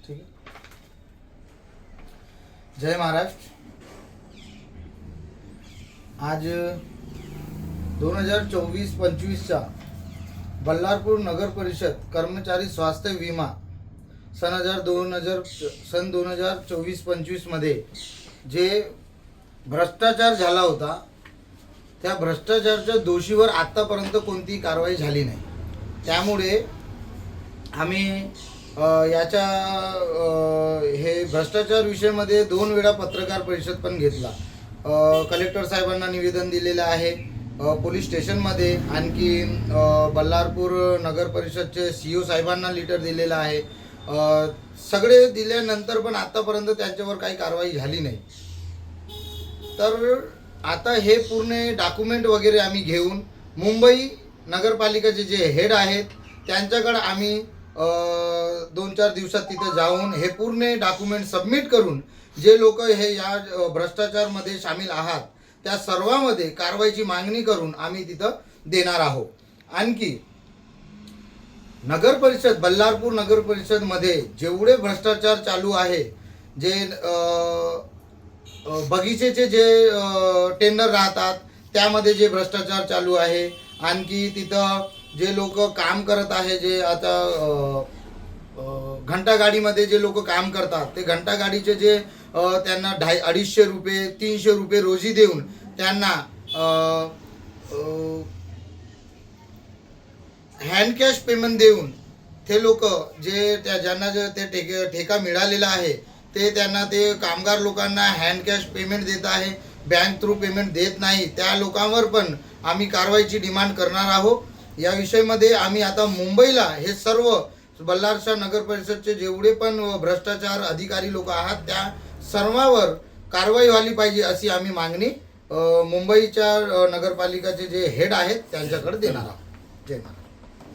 ठीक आहे. जय महाराष्ट्र. आज 2024-25चा बल्लारपूर नगर परिषद कर्मचारी स्वास्थ्य विमा सन 2024-25 मध्ये जे भ्रष्टाचार झाला होता त्या भ्रष्टाचाराच्या दोषीवर आतापर्यंत कोणतीही कारवाई झाली नाही. त्यामुळे आम्ही याच्या हे भ्रष्टाचार विषयामध्ये 2 वेळा पत्रकार परिषद पण घेतला. कलेक्टर साहेबांना निवेदन दिलेलं आहे, पोलीस स्टेशनमध्ये आणखी बल्लारपूर नगर परिषदचे CEO साहेबांना लेटर दिलेलं आहे. सगळे दिल्यानंतर पण आतापर्यंत त्यांच्यावर काही कारवाई झाली नाही. तर आता हे पूर्ण डॉक्युमेंट वगैरे आम्ही घेऊन मुंबई नगरपालिकेचे जे हेड आहेत त्यांच्याकडे आम्ही 2-4 दिवसात तिथे जाऊन हे पूर्ण डॉक्युमेंट सबमिट करून जे लोक हे या भ्रष्टाचारमध्ये सामील आहात त्या सर्वांमध्ये कारवाईची मागणी करून आम्ही तिथं देणार आहोत. आणखी नगर परिषद बल्लारपूर नगर परिषदमध्ये जेवढे भ्रष्टाचार चालू आहे, जे बगीचेचे जे टेंडर राहतात त्यामध्ये जे भ्रष्टाचार चालू आहे, आणखी तिथं जे लोक काम करत आहे, जे आता घंटागाडीमध्ये जे लोक काम करतात ते घंटागाडीचे जे त्यांना 250 रुपये 300 रुपये रोजी देऊन त्यांना हँड कॅश पेमेंट देऊन ते लोक जे ज्यांना जे ते ठेका मिळालेला आहे ते त्यांना ते कामगार लोकांना हँड कॅश पेमेंट देत आहे, बँक थ्रू पेमेंट देत नाही. त्या लोकांवर पण आम्ही कारवाईची डिमांड करणार आहोत. या विषयामध्ये आम्ही आता मुंबईला हे सर्व बल्लारपूर नगर परिषदचे जेवढे पण भ्रष्टाचार अधिकारी लोक आहात त्या सर्वांवर कारवाई व्हायला पाहिजे अशी आम्ही मागणी मुंबईच्या नगरपालिकेचे जे हेड आहेत त्यांच्याकडे देणार आहोत. जय महाराज.